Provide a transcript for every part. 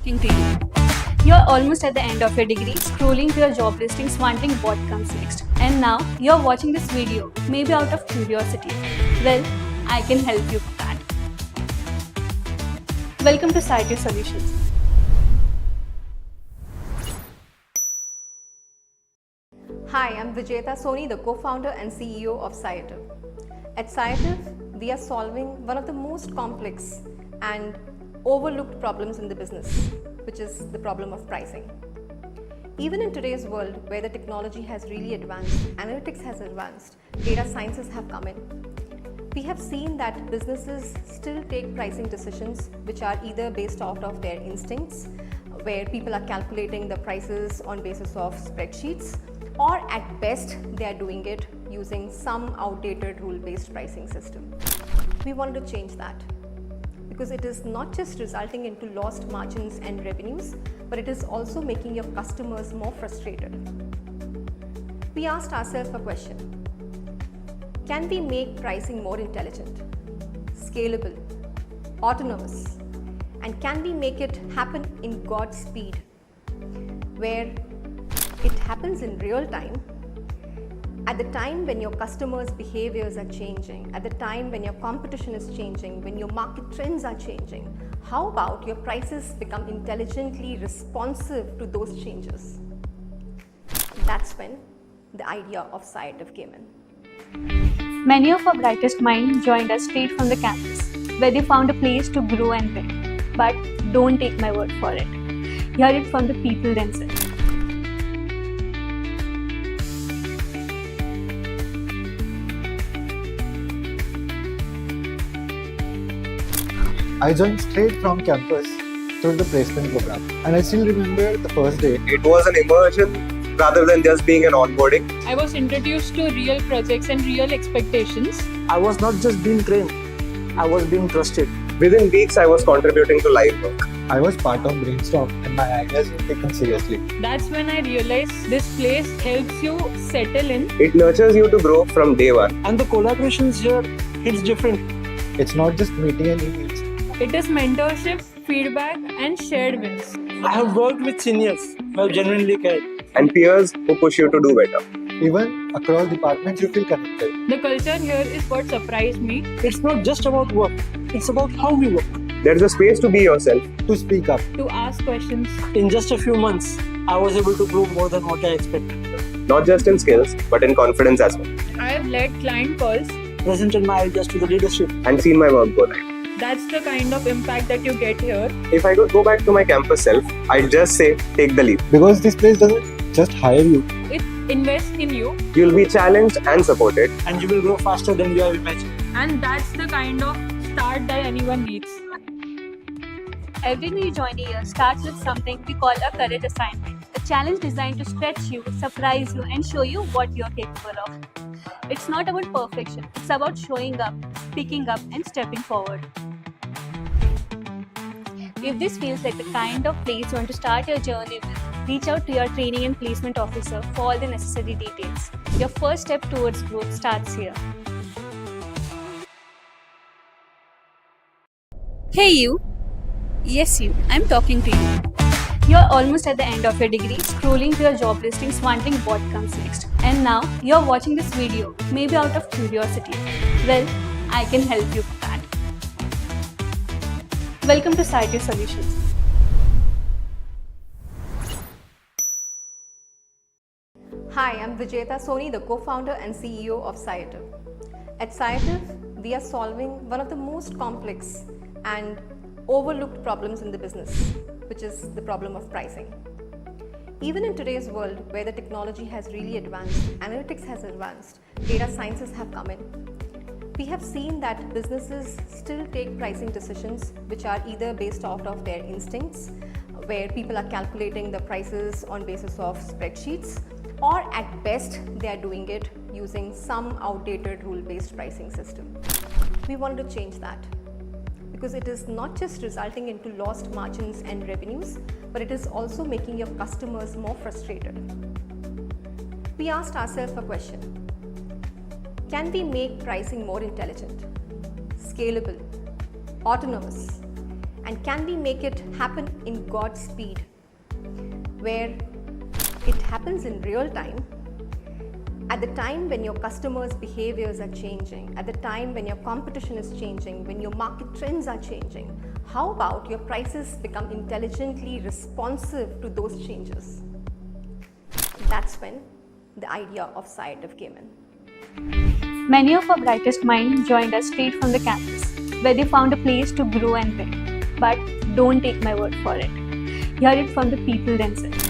talking to you. You're almost at the end of your degree, scrolling through your job listings, wondering what comes next. And now you're watching this video, maybe out of curiosity. Well, I can help you with that. Welcome to Sciative Solutions. Hi, I'm Vijayata Soni, the co-founder and CEO of Sciative. At Sciative, we are solving one of the most complex and overlooked problems in the business, which is the problem of pricing. Even in today's world where the technology has really advanced, analytics has advanced, data sciences have come in, we have seen that businesses still take pricing decisions which are either based out of their instincts, where people are calculating the prices on basis of spreadsheets, or at best they are doing it using some outdated rule-based pricing system. We wanted to change that because it is not just resulting into lost margins and revenues, but it is also making your customers more frustrated. We asked ourselves a question: can we make pricing more intelligent, scalable, autonomous, and can we make it happen in God's speed, where it happens in real time, at the time when your customers' behaviors are changing, at the time when your competition is changing, when your market trends are changing? How about your prices become intelligently responsive to those changes? That's when the idea of Sciative came in. Many of our brightest minds joined us straight from the campus, where they found a place to grow and build. But don't take my word for it. Hear it from the people themselves. I joined straight from campus through the placement program, and I still remember the first day. It was an immersion rather than just being an onboarding. I was introduced to real projects and real expectations. I was not just being trained, I was being trusted. Within weeks, I was contributing to live work. I was part of brainstorm and my ideas were taken seriously. That's when I realized this place helps you settle in. It nurtures you to grow from day one. And the collaborations here hits different. It's not just meeting and emails. It is mentorship, feedback, and shared wins. I have worked with seniors who have genuinely cared. And peers who push you to do better. Even across departments, you feel connected. The culture here is what surprised me. It's not just about work, it's about how we work. There's a space to be yourself. To speak up. To ask questions. In just a few months, I was able to prove more than what I expected. Not just in skills, but in confidence as well. I have led client calls. Presented my ideas to the leadership. And seen my work go live. That's the kind of impact that you get here. If I could go back to my campus self, I'd just say, take the leap. Because this place doesn't just hire you. It invests in you. You'll be challenged and supported. And you will grow faster than you have imagined. And that's the kind of start that anyone needs. Every new joinee here starts with something we call a courage assignment. A challenge designed to stretch you, surprise you, and show you what you're capable of. It's not about perfection, it's about showing up, picking up, and stepping forward. If this feels like the kind of place you want to start your journey with, reach out to your training and placement officer for all the necessary details. Your first step towards growth starts here. Hey you! Yes you, I'm talking to you. You're almost at the end of your degree, scrolling through your job listings, wondering what comes next. And now you're watching this video, maybe out of curiosity. Well, I can help you with that. Welcome to Sciative Solutions. Hi, I'm Vijayata Soni, the co-founder and CEO of Sciative. At Sciative, we are solving one of the most complex and overlooked problems in the business, which is the problem of pricing. Even in today's world where the technology has really advanced, analytics has advanced, data sciences have come in, we have seen that businesses still take pricing decisions which are either based out of their instincts, where people are calculating the prices on basis of spreadsheets, or at best they are doing it using some outdated rule-based pricing system. We wanted to change that because it is not just resulting into lost margins and revenues, but it is also making your customers more frustrated. We asked ourselves a question: can we make pricing more intelligent, scalable, autonomous, And can we make it happen in God's speed, where it happens in real time, at the time when your customers' behaviors are changing, at the time when your competition is changing, when your market trends are changing? How about your prices become intelligently responsive to those changes? That's when the idea of Sciative came in. Many of our brightest minds joined us straight from the campus, where they found a place to grow and build. But don't take my word for it. Hear it from the people themselves.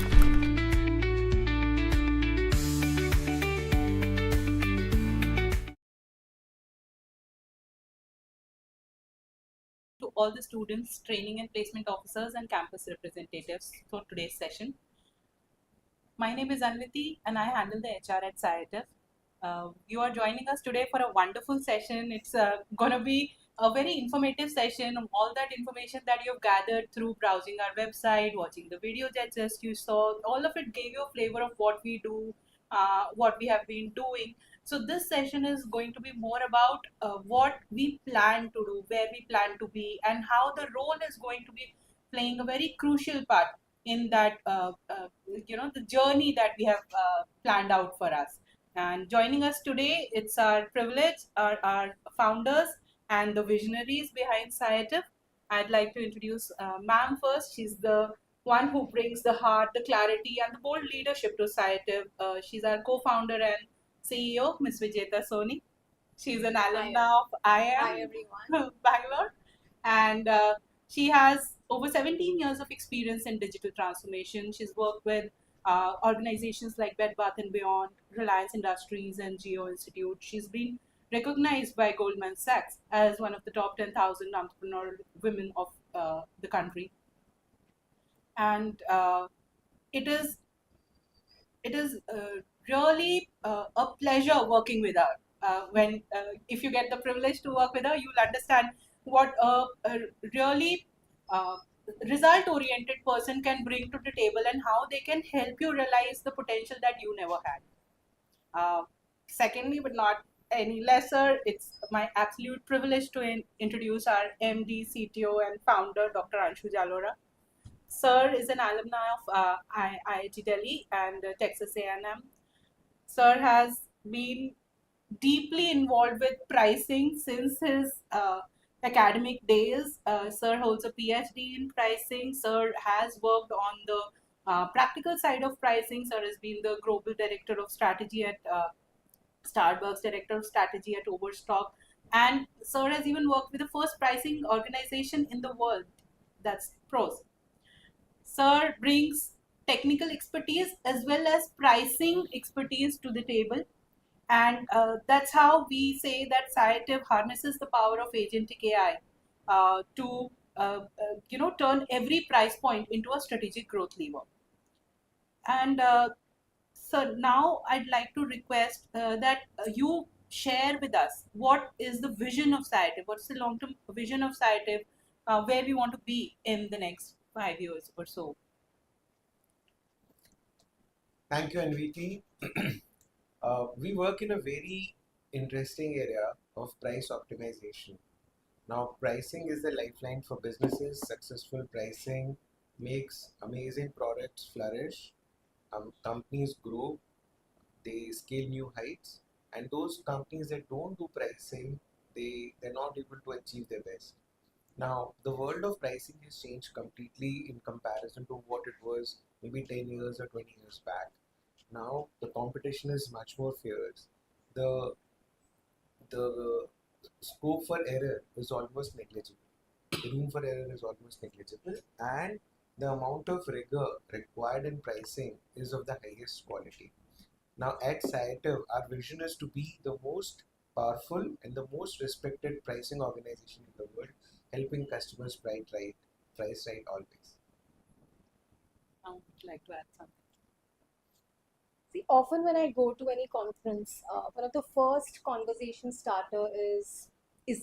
To all the students, training and placement officers, and campus representatives for today's session. My name is Anviti and I handle the HR at Sciative. You are joining us today for a wonderful session. It's going to be a very informative session of all that information that you've gathered through browsing our website, watching the videos that just you saw. All of it gave you a flavor of what we do, what we have been doing. So this session is going to be more about what we plan to do, where we plan to be, and how the role is going to be playing a very crucial part in that the journey that we have planned out for us. And joining us today, it's our privilege, our founders and the visionaries behind Sciative. I'd like to introduce ma'am first. She's the one who brings the heart, the clarity, and the bold leadership to Sciative. She's our co-founder and CEO, Ms. Vijeta Soni. She's an alumna of IIM Hi everyone. Bangalore, and she has over 17 years of experience in digital transformation. She's worked with organizations like Bed Bath and Beyond, Reliance Industries, and Geo Institute. She's been recognized by Goldman Sachs as one of the top 10,000 entrepreneurial women of the country. And it is really a pleasure working with her. When if you get the privilege to work with her, you'll understand what a really uh, result-oriented person can bring to the table and how they can help you realize the potential that you never had. Secondly, but not any lesser, it's my absolute privilege to introduce our MD, CTO, and founder, Dr. Anshu Jalora. Sir is an alumni of IIT Delhi and Texas A&M. Sir has been deeply involved with pricing since his academic days. Sir holds a PhD in pricing. Sir has worked on the practical side of pricing. Sir has been the global director of strategy at Starbucks, director of strategy at Overstock, and Sir has even worked with the first pricing organization in the world, that's Pros. Sir brings technical expertise as well as pricing expertise to the table. And that's how we say that Sciative harnesses the power of agentic AI to turn every price point into a strategic growth lever. And so now I'd like to request that you share with us what is the vision of Sciative, what's the long-term vision of Sciative, where we want to be in the next 5 years or so. Thank you, NVT. We work in a very interesting area of price optimization. Now, pricing is the lifeline for businesses. Successful pricing makes amazing products flourish. Companies grow, they scale new heights, and those companies that don't do pricing, they're not able to achieve their best. Now, the world of pricing has changed completely in comparison to what it was maybe 10 years or 20 years back. Now the competition is much more fierce. The the scope for error is almost negligible. The room for error is almost negligible, and the amount of rigor required in pricing is of the highest quality. Now at Sciative, our vision is to be the most powerful and the most respected pricing organization in the world, helping customers price right always. I would like to add something. See, often when I go to any conference, one of the first conversation starter is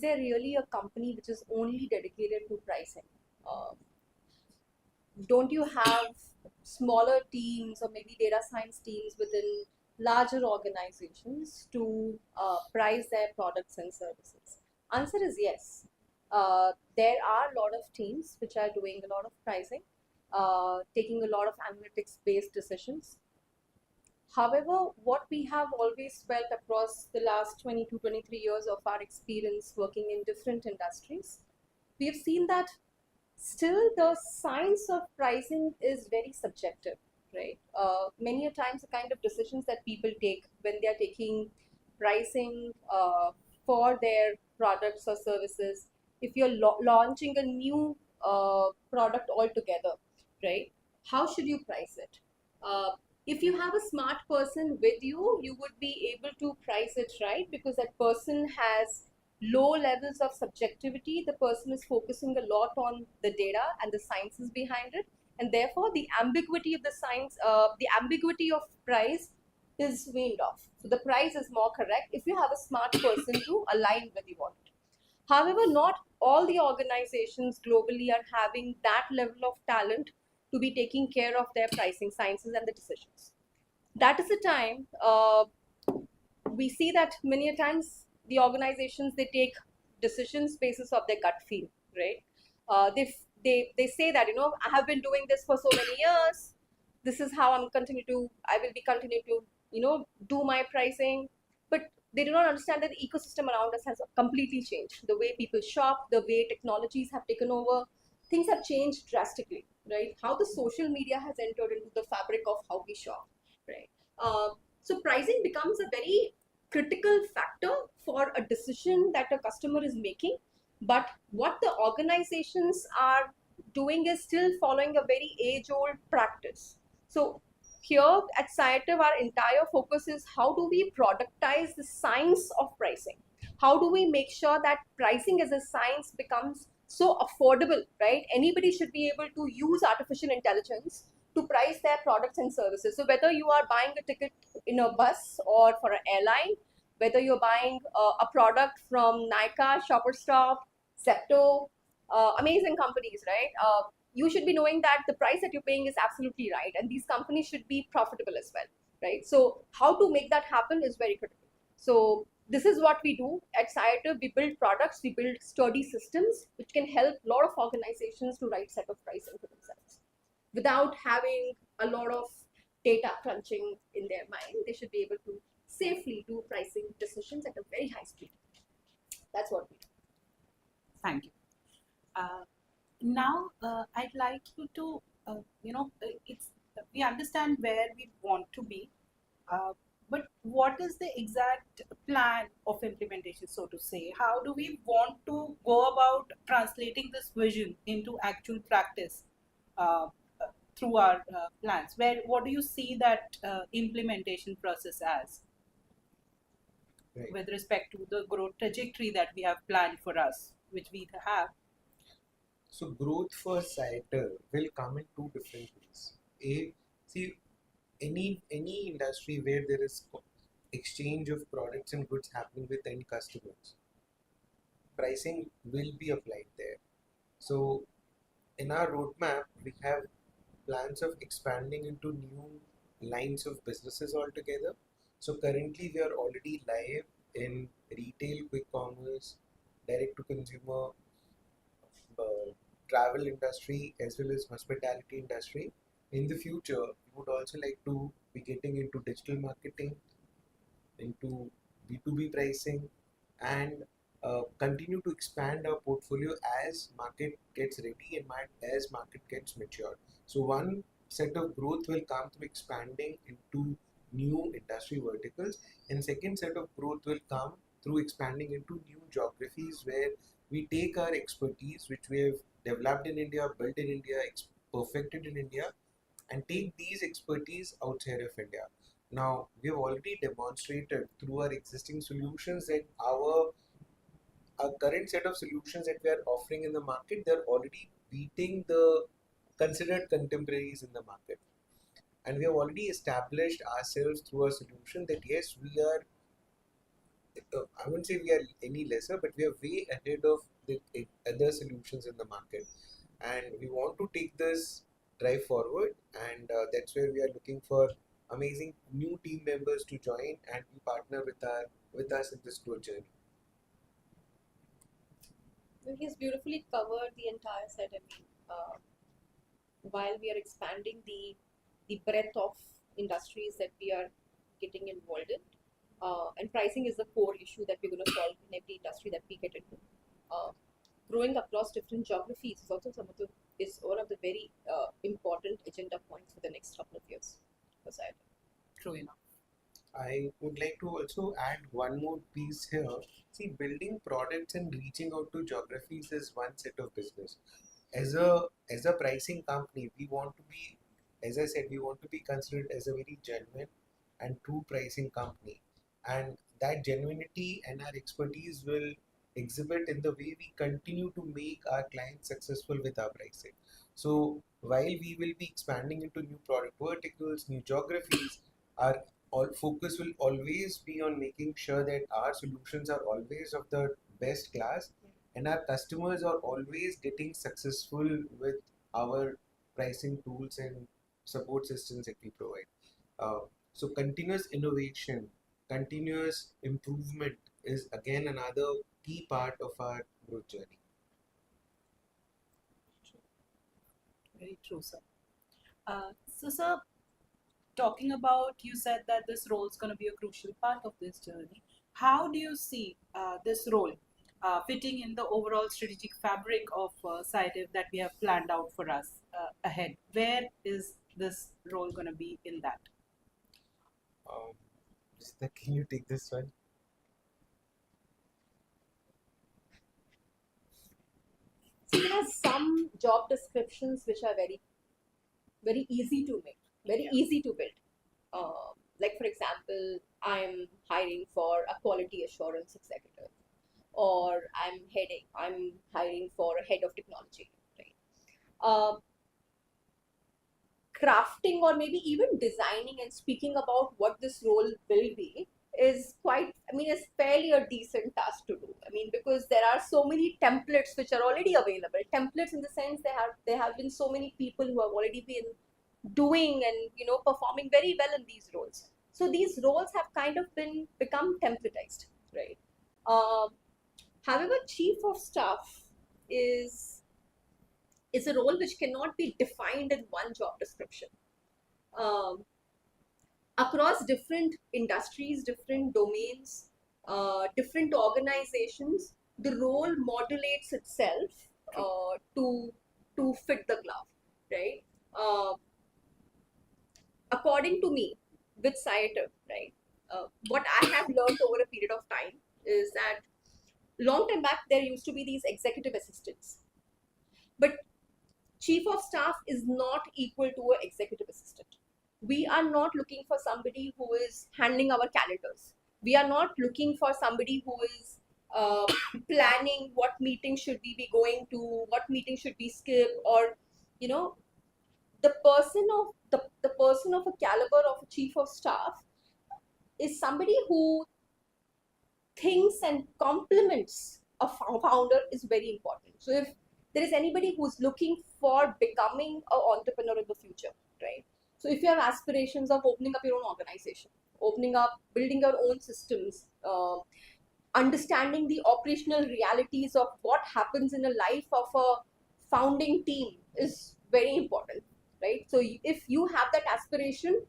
there really a company which is only dedicated to pricing? Don't you have smaller teams or maybe data science teams within larger organizations to price their products and services? Answer is yes. There are a lot of teams which are doing a lot of pricing, taking a lot of analytics-based decisions. However, what we have always felt across the last 22, 23 years of our experience working in different industries, we have seen that still the science of pricing is very subjective, right? Many a times the kind of decisions that people take when they are taking pricing for their products or services, if you're launching a new product altogether, right? How should you price it? If you have a smart person with you, you would be able to price it right, because that person has low levels of subjectivity. The person is focusing a lot on the data and the sciences behind it, and therefore the ambiguity of the science, the ambiguity of price is weaned off. So the price is more correct if you have a smart person to align with you on it. However, not all the organizations globally are having that level of talent to be taking care of their pricing sciences and the decisions. That is the time we see that many a times the organizations, they take decisions basis of their gut feel, right? They say that, I have been doing this for so many years. This is how I will be continue to do my pricing. But they do not understand that the ecosystem around us has completely changed. The way people shop, the way technologies have taken over, things have changed drastically, right? How the social media has entered into the fabric of how we shop, right? So pricing becomes a very critical factor for a decision that a customer is making. But what the organizations are doing is still following a very age-old practice. So here at Sciative, our entire focus is how do we productize the science of pricing? How do we make sure that pricing as a science becomes so affordable, right? Anybody should be able to use artificial intelligence to price their products and services. So whether you are buying a ticket in a bus or for an airline, whether you're buying a product from Nykaa, Shopper Stop, Zepto, amazing companies, right? You should be knowing that the price that you're paying is absolutely right, and these companies should be profitable as well, right? So how to make that happen is very critical. So this is what we do at Sciative. We build products, we build sturdy systems which can help a lot of organizations to right set of pricing for themselves without having a lot of data crunching in their mind. They should be able to safely do pricing decisions at a very high speed. That's what we do. Thank you. Now, I'd like you to, we understand where we want to be, but what is the exact plan of implementation, so to say? How do we want to go about translating this vision into actual practice through our plans? What do you see that implementation process as? Right. With respect to the growth trajectory that we have planned for us, which we have? So growth for Sciative will come in two different ways. Any industry where there is exchange of products and goods happening with end customers, pricing will be applied there. So in our roadmap, we have plans of expanding into new lines of businesses altogether. So currently we are already live in retail, quick commerce, direct to consumer, travel industry, as well as hospitality industry. In the future, we would also like to be getting into digital marketing, into B2B pricing, and continue to expand our portfolio as market gets ready and as market gets mature. So one set of growth will come through expanding into new industry verticals, and second set of growth will come through expanding into new geographies where we take our expertise, which we have developed in India, built in India, perfected in India, and take these expertise outside of India. Now, we have already demonstrated through our existing solutions that our current set of solutions that we are offering in the market, they're already beating the considered contemporaries in the market. And we have already established ourselves through a solution that yes, we are, I wouldn't say we are any lesser, but we are way ahead of the other solutions in the market. And we want to take this drive forward, and that's where we are looking for amazing new team members to join and be partner with us in this growth journey. He's beautifully covered the entire set. I mean, while we are expanding the breadth of industries that we are getting involved in, and pricing is the core issue that we're going to solve in every industry that we get into. Growing across different geographies is also is one of the very important agenda points for the next couple of years for Sciative. True enough. I would like to also add one more piece here. See, building products and reaching out to geographies is one set of business. As a pricing company, we want to be, as I said, we want to be considered as a very genuine and true pricing company. And that genuinity and our expertise will exhibit in the way we continue to make our clients successful with our pricing. So while we will be expanding into new product verticals, new geographies, our all focus will always be on making sure that our solutions are always of the best class and our customers are always getting successful with our pricing tools and support systems that we provide. So continuous innovation, continuous improvement is again another key part of our growth journey. Very true, sir. So, sir, talking about, you said that this role is going to be a crucial part of this journey. How do you see this role fitting in the overall strategic fabric of Sciative that we have planned out for us ahead? Where is this role going to be in that? Rishita, can you take this one? So there are some job descriptions which are very easy to make, very easy to build. Like for example, I'm hiring for a quality assurance executive, or I'm hiring for a head of technology, right? Crafting or maybe even designing and speaking about what this role will be is is fairly a decent task to do. I mean, because there are so many templates which are already available. Templates in the sense there have been so many people who have already been doing and performing very well in these roles. So these roles have kind of become templatized, right? However, chief of staff is a role which cannot be defined in one job description. Across different industries, different domains, different organizations, the role modulates itself to fit the glove, right? According to me, with Sciative, right, what I have learned over a period of time is that long time back there used to be these executive assistants, but chief of staff is not equal to an executive assistant. We are not looking for somebody who is handling our calendars. We are not looking for somebody who is planning what meeting should we be going to, what meeting should we skip, or the person of a caliber of a chief of staff is somebody who thinks and complements a founder is very important. So if there is anybody who's looking for becoming an entrepreneur in the future, right? So if you have aspirations of opening up your own organization, building your own systems, understanding the operational realities of what happens in the life of a founding team is very important, right? So if you have that aspiration,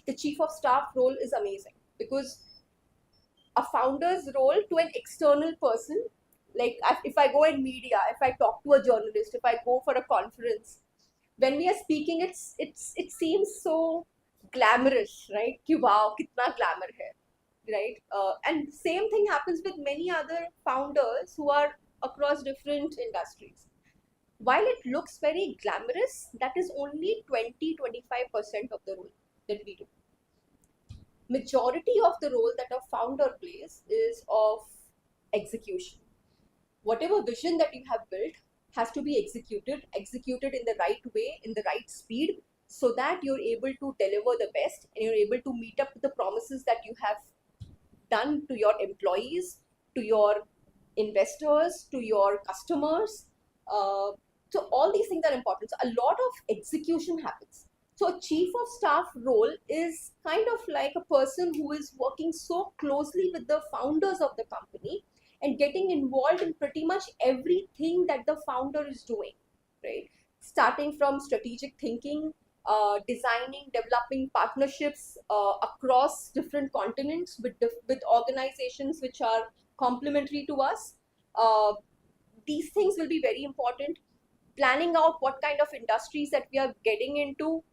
the chief of staff role is amazing, because a founder's role to an external person, like if I go in media, if I talk to a journalist, if I go for a conference, when we are speaking, it seems so glamorous, right? Ki wow, kitna glamour hai, right? And same thing happens with many other founders who are across different industries. While it looks very glamorous, that is only 20-25% of the role that we do. Majority of the role that a founder plays is of execution. Whatever vision that you have built has to be executed in the right way, in the right speed, so that you're able to deliver the best and you're able to meet up with the promises that you have done to your employees, to your investors, to your customers. So all these things are important. So a lot of execution happens. So a chief of staff role is kind of like a person who is working so closely with the founders of the company and getting involved in pretty much everything that the founder is doing, right? Starting from strategic thinking, designing, developing partnerships across different continents with organizations which are complementary to us. Uh, these things will be very important. Planning out what kind of industries that we are getting into,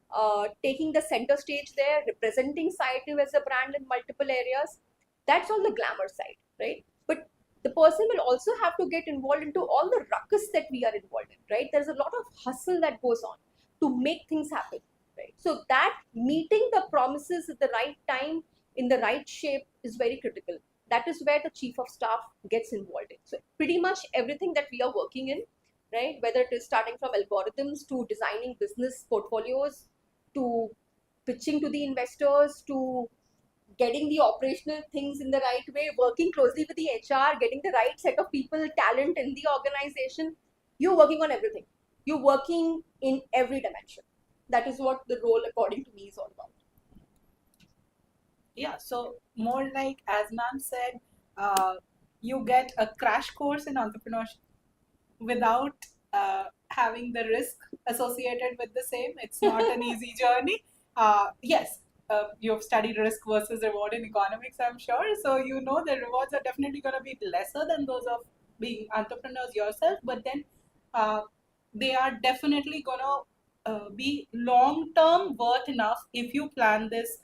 taking the center stage there, representing Sciative as a brand in multiple areas. That's on the glamour side, right? But the person will also have to get involved into all the ruckus that we are involved in, right? There's a lot of hustle that goes on to make things happen, right? So that meeting the promises at the right time in the right shape is very critical. That is where the chief of staff gets involved in. So pretty much everything that we are working in, right? Whether it is starting from algorithms to designing business portfolios to pitching to the investors to getting the operational things in the right way, working closely with the HR, getting the right set of people, talent in the organization. You're working on everything. You're working in every dimension. That is what the role, according to me, is all about. Yeah, so more like, as ma'am said, you get a crash course in entrepreneurship without having the risk associated with the same. It's not an easy journey. Yes, you've studied risk versus reward in economics, I'm sure. So you know the rewards are definitely going to be lesser than those of being entrepreneurs yourself, but then they are definitely going to be long term worth enough if you plan this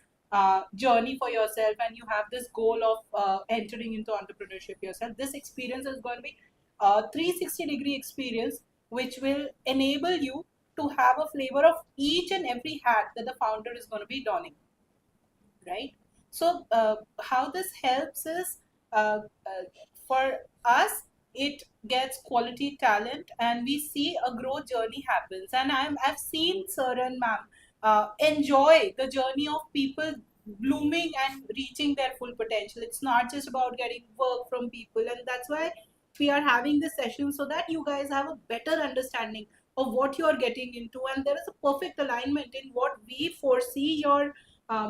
journey for yourself and you have this goal of entering into entrepreneurship yourself. This experience is going to be a 360-degree experience which will enable you to have a flavor of each and every hat that the founder is going to be donning, right? So how this helps is for us, it gets quality talent and we see a growth journey happens. And I've seen sir and ma'am enjoy the journey of people blooming and reaching their full potential. It's not just about getting work from people, and that's why we are having this session, so that you guys have a better understanding of what you are getting into, and there is a perfect alignment in what we foresee your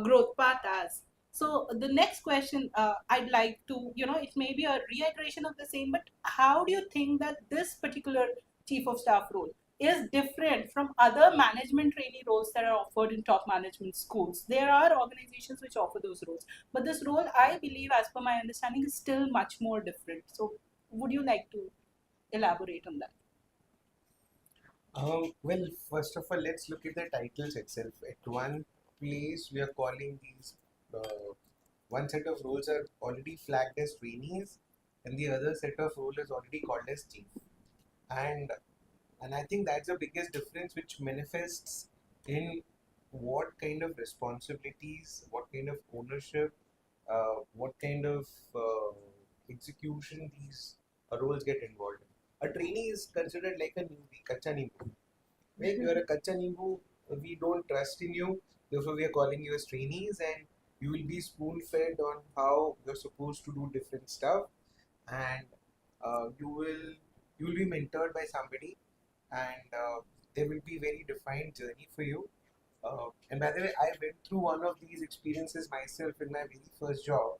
growth path as. So the next question I'd like to, it may be a reiteration of the same, but how do you think that this particular chief of staff role is different from other management trainee roles that are offered in top management schools? There are organizations which offer those roles, but this role, I believe, as per my understanding, is still much more different. So would you like to elaborate on that? Well, first of all, let's look at the titles itself. At one place, we are calling these, one set of roles are already flagged as trainees, and the other set of role is already called as chief. And I think that's the biggest difference, which manifests in what kind of responsibilities, what kind of ownership, what kind of execution these roles get involved in. A trainee is considered like a newbie, kacha nimbu. Right? You are a kacha nimbu, we don't trust in you, therefore we are calling you as trainees, and you will be spoon-fed on how you're supposed to do different stuff, and you will be mentored by somebody, and there will be very defined journey for you. And by the way, I went through one of these experiences myself in my very first job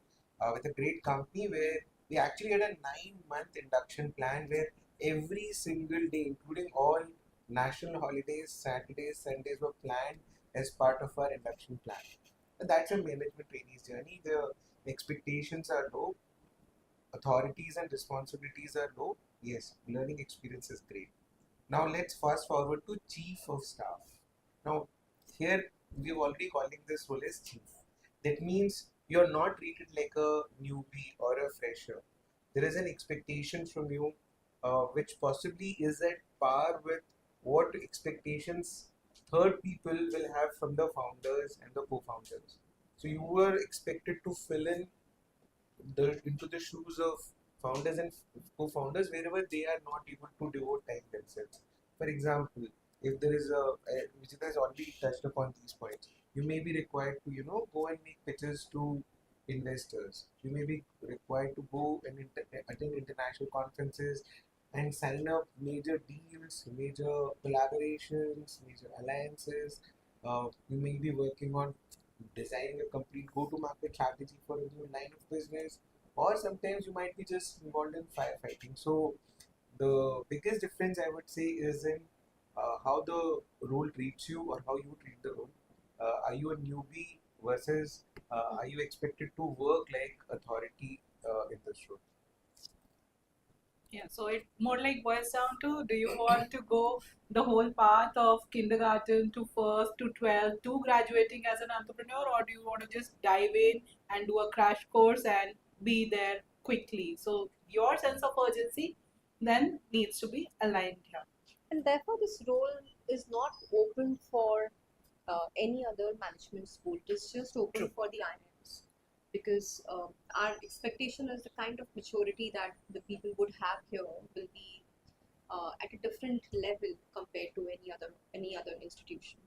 with a great company where we actually had a 9-month induction plan where every single day, including all national holidays, Saturdays, Sundays, were planned as part of our induction plan. And that's a management trainee's journey. The expectations are low, authorities and responsibilities are low. Yes, learning experience is great. Now let's fast forward to chief of staff. Now here we're already calling this role as chief. That means you're not treated like a newbie or a fresher. There is an expectation from you which possibly is at par with what expectations third people will have from the founders and the co-founders. So you were expected to fill in into the shoes of founders and co-founders wherever they are not able to devote time themselves. For example, if there is Vijita has already touched upon these points, you may be required to go and make pitches to investors. You may be required to go and attend international conferences and sign up major deals, major collaborations, major alliances. You may be working on designing a complete go-to-market strategy for a new line of business. or sometimes you might be just involved in firefighting. So the biggest difference I would say is in how the role treats you or how you treat the role. Are you a newbie versus are you expected to work like authority in this role? Yeah, so it more like boils down to, do you want to go the whole path of kindergarten to first to 12 to graduating as an entrepreneur, or do you want to just dive in and do a crash course and be there quickly? So your sense of urgency then needs to be aligned here. And therefore, this role is not open for any other management school. It is just open for the IIMs, because our expectation is the kind of maturity that the people would have here will be at a different level compared to any other institution.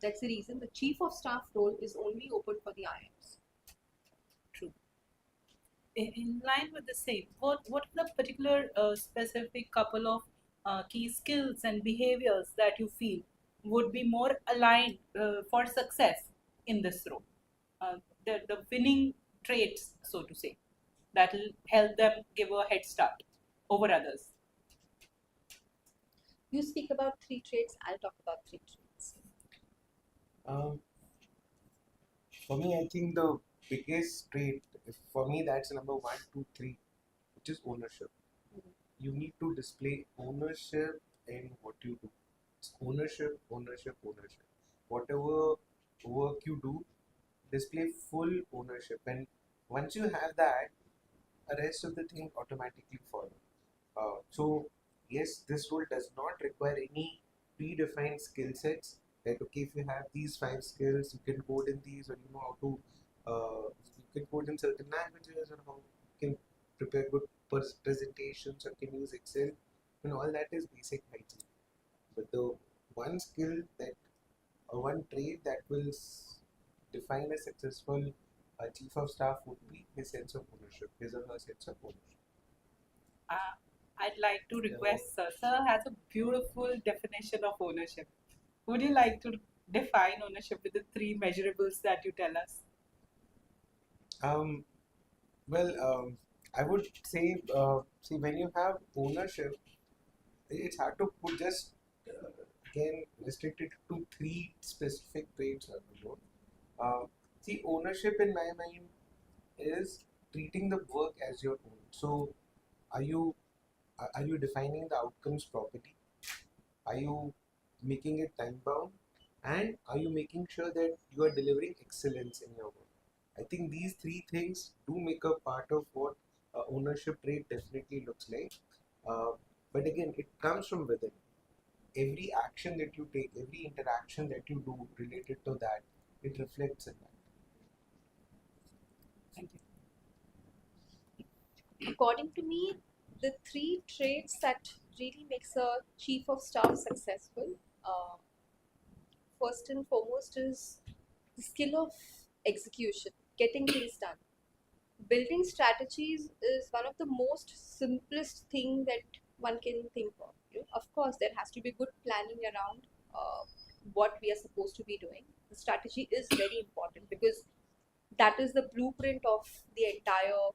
That's the reason the chief of staff role is only open for the IIMs. True. In line with the same, what are the particular specific couple of key skills and behaviors that you feel would be more aligned for success in this role? The winning traits, so to say, that will help them give a head start over others. You speak about 3 traits, I'll talk about 3 traits. For me, I think the biggest trait, for me, that's number 1, 2, 3, which is ownership. You need to display ownership in what you do. It's ownership, ownership, ownership. Whatever work you do, display full ownership. And once you have that, the rest of the thing automatically follow. So yes, this role does not require any predefined skill sets. Like, okay, if you have these 5 skills, you can code in these, or you know how to, you can code in certain languages, or how you can prepare good presentations, or can use Excel, and all that is basic hygiene. But the one skill that, or one trait that will define a successful chief of staff would be his sense of ownership, his or her sense of ownership. I'd like to request Sir. Sir has a beautiful definition of ownership. Would you like to define ownership with the 3 measurables that you tell us? I would say, see, when you have ownership, it's hard to put just again restricted to 3 specific traits. See, ownership in my mind is treating the work as your own. So, are you defining the outcomes properly? Are you making it time bound? And are you making sure that you are delivering excellence in your work? I think these 3 things do make a part of what ownership trait definitely looks like. But again, it comes from within. Every action that you take, every interaction that you do related to that, it reflects in that. Thank you. According to me, the 3 traits that really makes a chief of staff successful, first and foremost, is the skill of execution, getting things done. Building strategies is one of the most simplest thing that one can think of. Of course, there has to be good planning around what we are supposed to be doing. The strategy is very important because that is the blueprint of the entire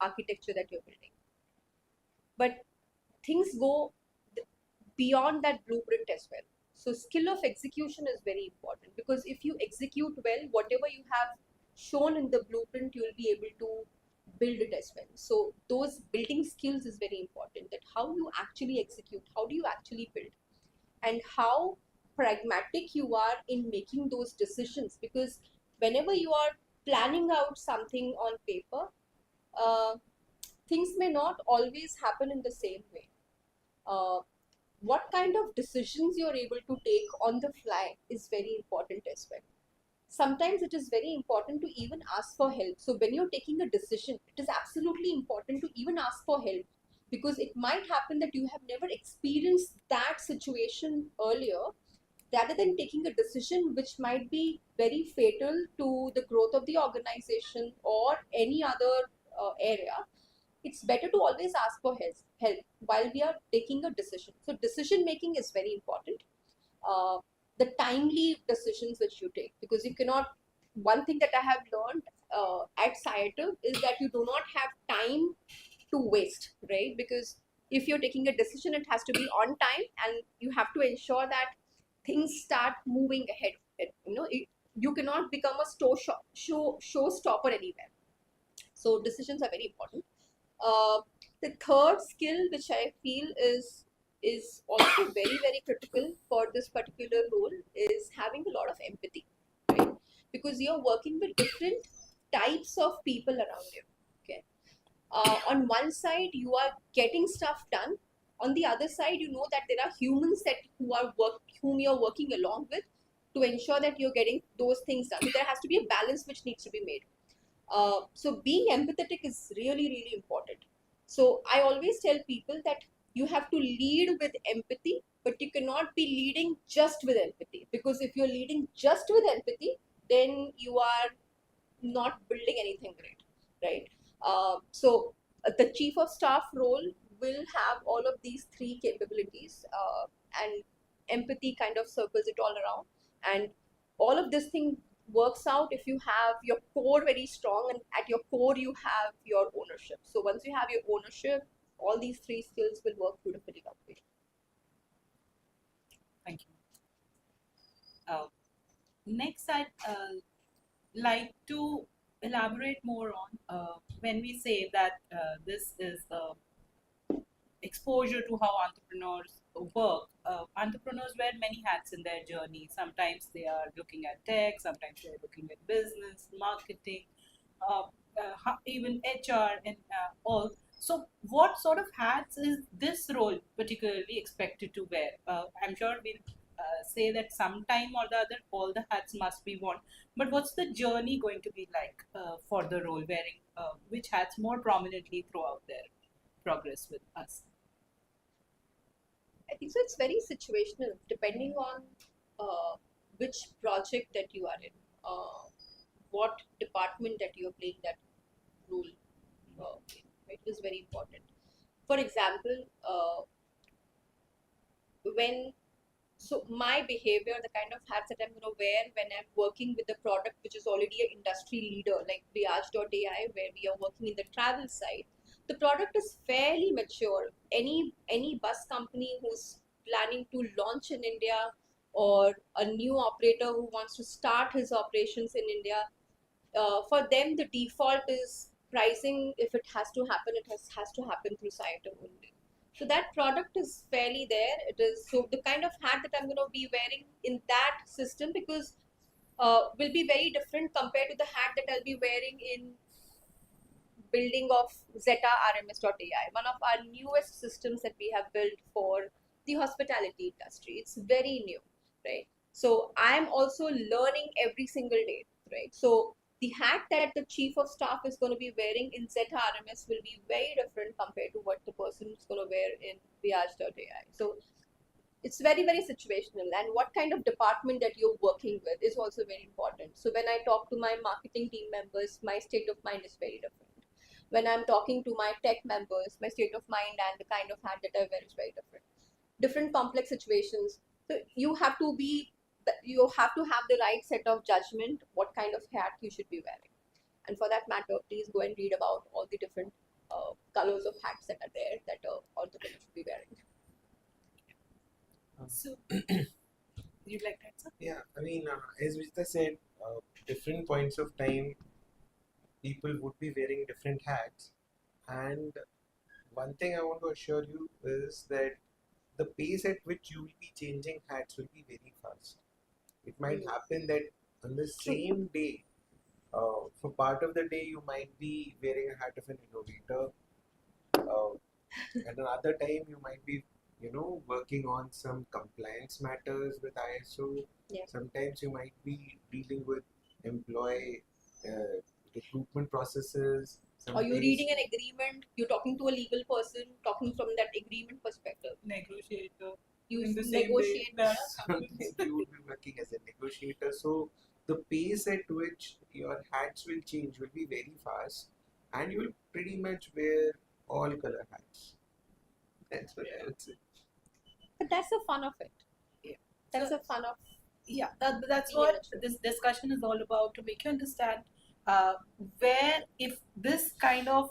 architecture that you're building. But things go beyond that blueprint as well. So skill of execution is very important, because if you execute well, whatever you have shown in the blueprint, you'll be able to build it as well. So those building skills is very important, that how you actually execute, how do you actually build, and how pragmatic you are in making those decisions. Because whenever you are planning out something on paper, things may not always happen in the same way. What kind of decisions you're able to take on the fly is very important as well. Sometimes it is very important to even ask for help. So when you're taking a decision, it is absolutely important to even ask for help, because it might happen that you have never experienced that situation earlier, rather than taking a decision which might be very fatal to the growth of the organization or any other area. It's better to always ask for help while we are taking a decision. So decision making is very important. The timely decisions which you take, because you cannot, one thing that I have learned at Sciative is that you do not have time to waste, right? Because if you're taking a decision, it has to be on time, and you have to ensure that things start moving ahead. You cannot become a showstopper anywhere. So decisions are very important. The third skill, which I feel is also very critical for this particular role, is having a lot of empathy, right? Because you're working with different types of people around you. Okay, on one side you are getting stuff done. On the other side, you know that there are humans whom you're working along with to ensure that you're getting those things done. So there has to be a balance which needs to be made. So being empathetic is really important. So I always tell people that you have to lead with empathy, but you cannot be leading just with empathy, because if you're leading just with empathy, then you are not building anything great, right? The chief of staff role will have all of these three capabilities, and empathy kind of circles it all around. And all of this thing works out if you have your core very strong, and at your core you have your ownership. So once you have your ownership, all these three skills will work beautifully that way. Thank you. Next, I'd like to elaborate more on when we say that this is exposure to how entrepreneurs work. Entrepreneurs wear many hats in their journey. Sometimes they are looking at tech, sometimes they are looking at business, marketing, even HR, and all. So, what sort of hats is this role particularly expected to wear? I'm sure we'll say that sometime or the other, all the hats must be worn. But what's the journey going to be like for the role, wearing which hats more prominently throughout their progress with us? I think so. It's very situational, depending on which project that you are in, what department that you are playing that role. It is very important. For example, my behavior, the kind of hats that I'm going to wear when I'm working with a product which is already an industry leader, like Triage.ai, where we are working in the travel side. The product is fairly mature. Any bus company who's planning to launch in India, or a new operator who wants to start his operations in India, for them the default is pricing. If it has to happen, it has to happen through Sciative only. So that product is fairly there. It is so the kind of hat that I'm going to be wearing in that system, because will be very different compared to the hat that I'll be wearing in building of Zeta RMS.ai, one of our newest systems that we have built for the hospitality industry. It's very new, right? So I'm also learning every single day, right? So the hat that the chief of staff is going to be wearing in Zeta RMS will be very different compared to what the person is going to wear in Viaj.ai. So it's very situational, and what kind of department that you're working with is also very important. So when I talk to my marketing team members, my state of mind is very different. When I'm talking to my tech members, my state of mind and the kind of hat that I wear is very different complex situations. So you have to have the right set of judgment what kind of hat you should be wearing. And for that matter, please go and read about all the different colors of hats that are there that entrepreneurs should be wearing. So, you'd like to answer? Yeah, I mean, as Vijita said, different points of time, people would be wearing different hats. And one thing I want to assure you is that the pace at which you will be changing hats will be very fast. It might happen that on the same day, for part of the day, you might be wearing a hat of an innovator. At another time, you might be working on some compliance matters with ISO. Yeah. Sometimes you might be dealing with employee recruitment processes. Or you're reading an agreement, you're talking to a legal person, talking from that agreement perspective. Negotiator. You In the same negotiate. day. Sometimes you would be working as a negotiator. So the pace at which your hats will change will be very fast, and you will pretty much wear all color hats. That's what I would say. But that's the fun of it. Yeah. That's the fun of Yeah, that's being what mature. this discussion is all about, to make you understand uh, where if this kind of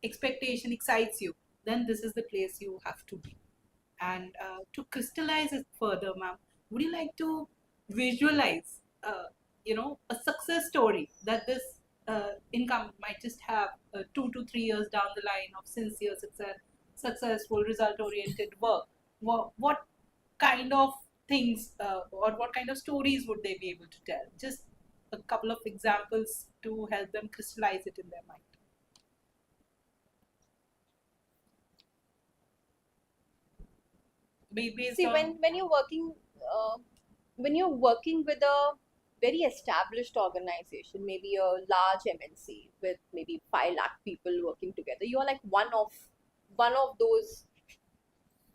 expectation excites you, then this is the place you have to be. And to crystallize it further, ma'am, would you like to visualize, a success story that this income might just have 2 to 3 years down the line of sincere success, successful, result-oriented work? What kind of things or what kind of stories would they be able to tell? Just a couple of examples to help them crystallize it in their mind. Based See, on when you're working with a very established organization, maybe a large MNC with maybe 5 lakh people working together, you are like one of those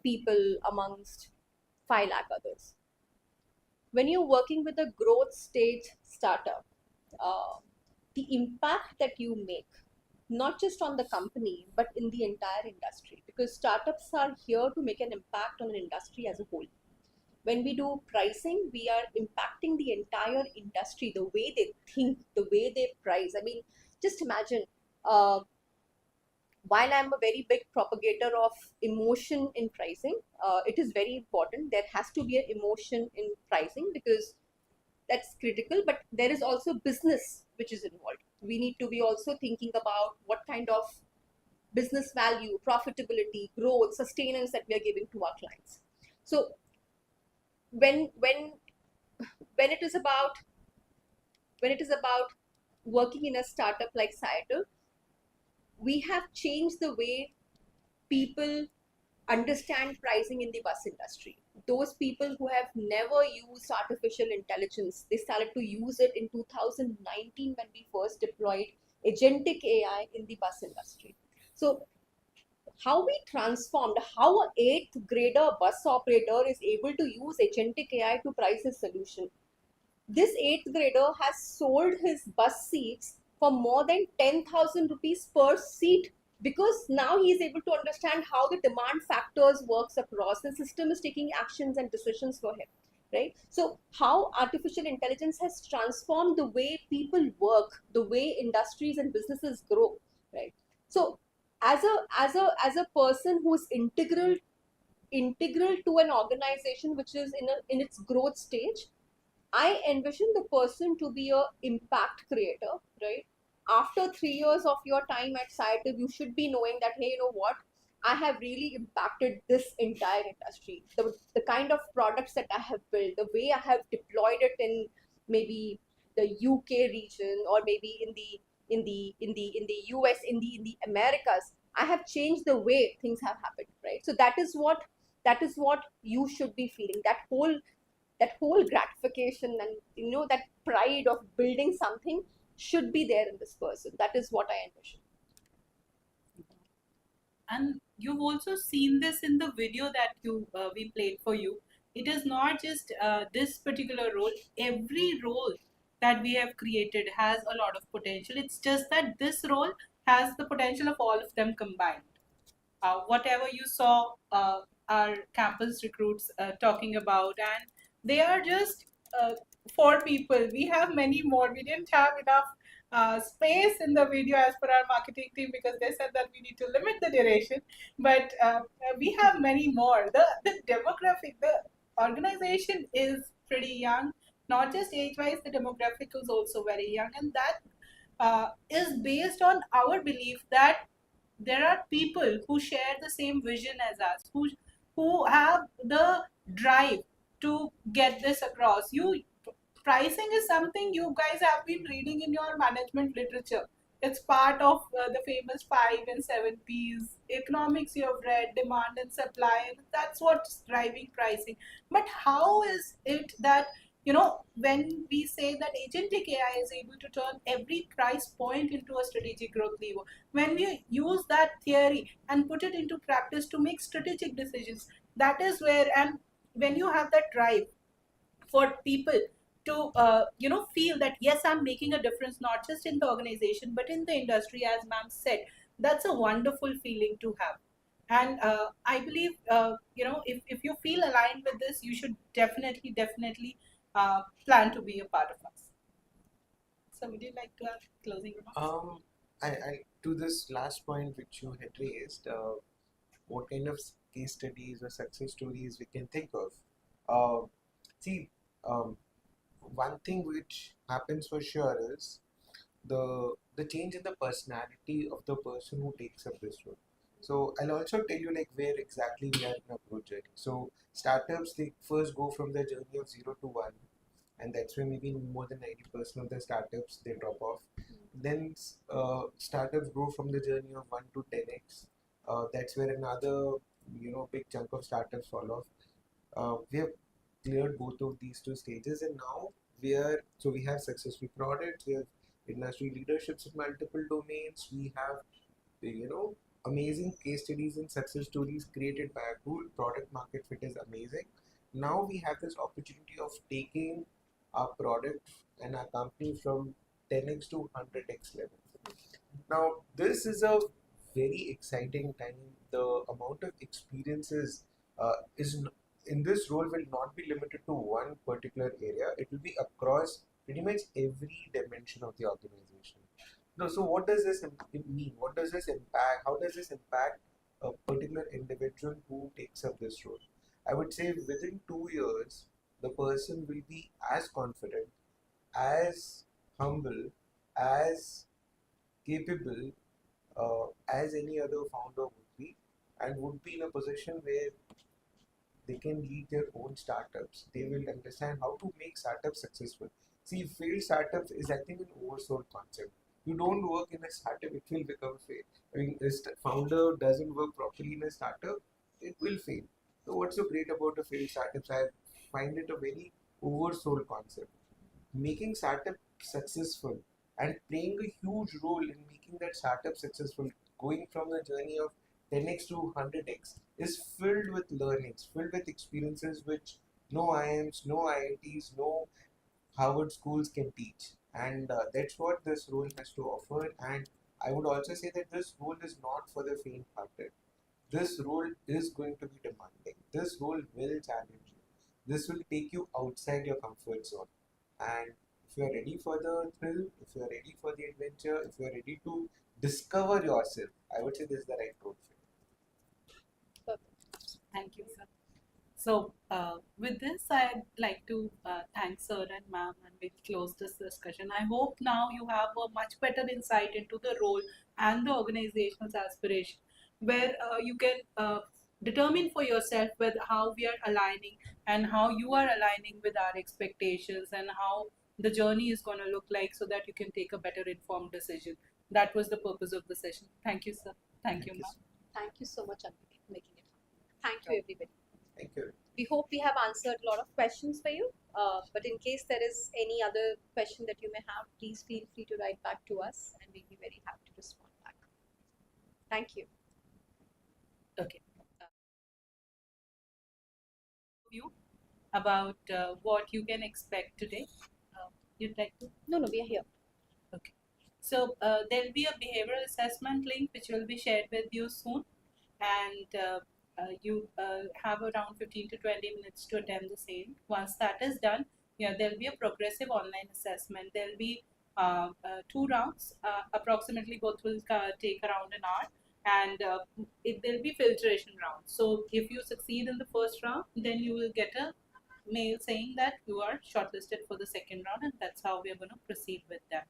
people amongst 5 lakh others. When you're working with a growth stage startup, the impact that you make, not just on the company but in the entire industry, because startups are here to make an impact on an industry as a whole. When we do pricing, we are impacting the entire industry, the way they think, the way they price. I mean, just imagine, while I'm a very big propagator of emotion in pricing, it is very important. There has to be an emotion in pricing because that's critical, but there is also business which is involved. We need to be also thinking about what kind of business value, profitability, growth, sustenance that we are giving to our clients. So when it is about working in a startup like Sciative, we have changed the way people understand pricing in the bus industry. Those people who have never used artificial intelligence, they started to use it in 2019 when we first deployed agentic AI in the bus industry. So how we transformed, how an 8th grader bus operator is able to use agentic AI to price his solution. This 8th grader has sold his bus seats for more than 10,000 rupees per seat, because now he is able to understand how the demand factors works across. The system is taking actions and decisions for him, right? So how artificial intelligence has transformed the way people work, the way industries and businesses grow, right? So as a person who is integral to an organization which is in its growth stage, I envision the person to be a impact creator, right? After 3 years of your time at Sciative, you should be knowing that, hey, you know what? I have really impacted this entire industry. The kind of products that I have built, the way I have deployed it in maybe the UK region, or maybe in the US, in the Americas, I have changed the way things have happened, right? So that is what you should be feeling. That whole gratification and that pride of building something should be there in this person. That is what I envision. And you've also seen this in the video that we played for you. It is not just this particular role. Every role that we have created has a lot of potential. It's just that this role has the potential of all of them combined. Whatever you saw our campus recruits talking about, and they are just 4 people. We have many more. We didn't have enough space in the video as per our marketing team, because they said that we need to limit the duration, but we have many more. The demographic, the organization is pretty young, not just age-wise, the demographic is also very young, and that is based on our belief that there are people who share the same vision as us, who have the drive to get this across. Pricing is something you guys have been reading in your management literature. It's part of the famous 5 and 7 P's. Economics you have read, demand and supply, and that's what's driving pricing. But how is it that, when we say that agentic AI is able to turn every price point into a strategic growth lever, when we use that theory and put it into practice to make strategic decisions, that is where, and when you have that drive for people to feel that yes, I'm making a difference, not just in the organization but in the industry, as ma'am said, that's a wonderful feeling to have. And I believe if you feel aligned with this, you should definitely plan to be a part of us. So would you like to have closing remarks? I to this last point which you had raised, what kind of case studies or success stories we can think of? Uh, see, um, one thing which happens for sure is the change in the personality of the person who takes up this role. So I'll also tell you like where exactly we are in our growth journey. So startups, they first go from the journey of 0 to 1, and that's where maybe more than 90% of the startups they drop off. Then startups grow from the journey of 1 to 10x. That's where another big chunk of startups fall off. We have cleared both of these two stages, and now we have successful products, we have industry leaderships in multiple domains, we have amazing case studies and success stories created by a tool. Product market fit is amazing. Now we have this opportunity of taking our product and our company from 10x to 100x level. Now this is a very exciting time. The amount of experiences in this role will not be limited to one particular area. It will be across pretty much every dimension of the organization. No, so what does this mean? What does this impact? How does this impact a particular individual who takes up this role? I would say within 2 years, the person will be as confident, as humble, as capable as any other founder would be, and would be in a position where they can lead their own startups. They will understand how to make startups successful. See, failed startups is, I think, an oversold concept. You don't work in a startup, it will become fail. I mean, if the founder doesn't work properly in a startup, it will fail. So, what's so great about the failed startups? I find it a very oversold concept. Making startup successful and playing a huge role in making that startup successful, going from the journey of 10x to 100x, is filled with learnings, filled with experiences which no IIMs, no IITs, no Harvard schools can teach. And that's what this role has to offer. And I would also say that this role is not for the faint hearted. This role is going to be demanding. This role will challenge you. This will take you outside your comfort zone. And if you are ready for the thrill, if you are ready for the adventure, if you are ready to discover yourself, I would say this is the right role for you. Thank you, sir. So, with this, I'd like to thank Sir and Ma'am, and we'll close this discussion. I hope now you have a much better insight into the role and the organization's aspiration, where you can determine for yourself with how we are aligning and how you are aligning with our expectations and how the journey is going to look like, so that you can take a better informed decision. That was the purpose of the session. Thank you, sir. Thank you, ma'am. Thank you so much, Anvita, for making it happen. Thank you, everybody. Thank you. We hope we have answered a lot of questions for you. But in case there is any other question that you may have, please feel free to write back to us, and we'll be very happy to respond back. Thank you. Okay. View about what you can expect today. You'd like to? No, we are here. Okay. So there'll be a behavioral assessment link which will be shared with you soon, and you have around 15 to 20 minutes to attempt the same. Once that is done, there'll be a progressive online assessment. There'll be 2 rounds. Approximately both will take around an hour, and there'll be filtration rounds. So if you succeed in the first round, then you will get a mail saying that you are shortlisted for the second round, and that's how we are going to proceed with them.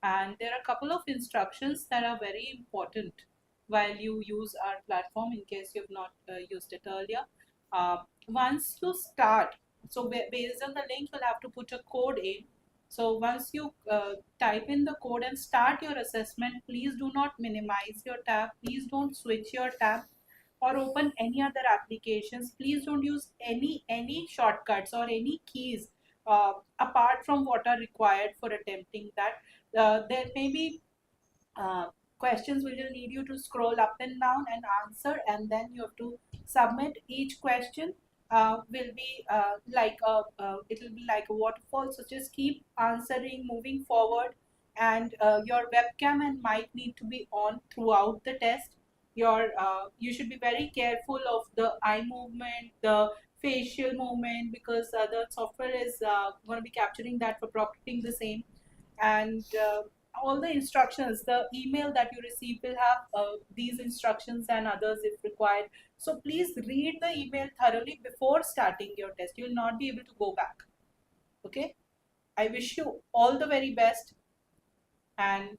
And there are a couple of instructions that are very important while you use our platform, in case you've not used it earlier. Once you start, so based on the link, you'll have to put a code in. So once you type in the code and start your assessment, please do not minimize your tab. Please don't switch your tab or open any other applications. Please don't use any shortcuts or any keys apart from what are required for attempting that. There may be questions which will need you to scroll up and down and answer, and then you have to submit. Each question will be it will be like a waterfall, so just keep answering, moving forward, and your webcam and mic need to be on throughout the test. You should be very careful of the eye movement, the facial movement, because the software is going to be capturing that for proctoring the same. and all the instructions, the email that you receive will have these instructions and others if required. So please read the email thoroughly before starting your test. You will not be able to go back. Okay, I wish you all the very best, and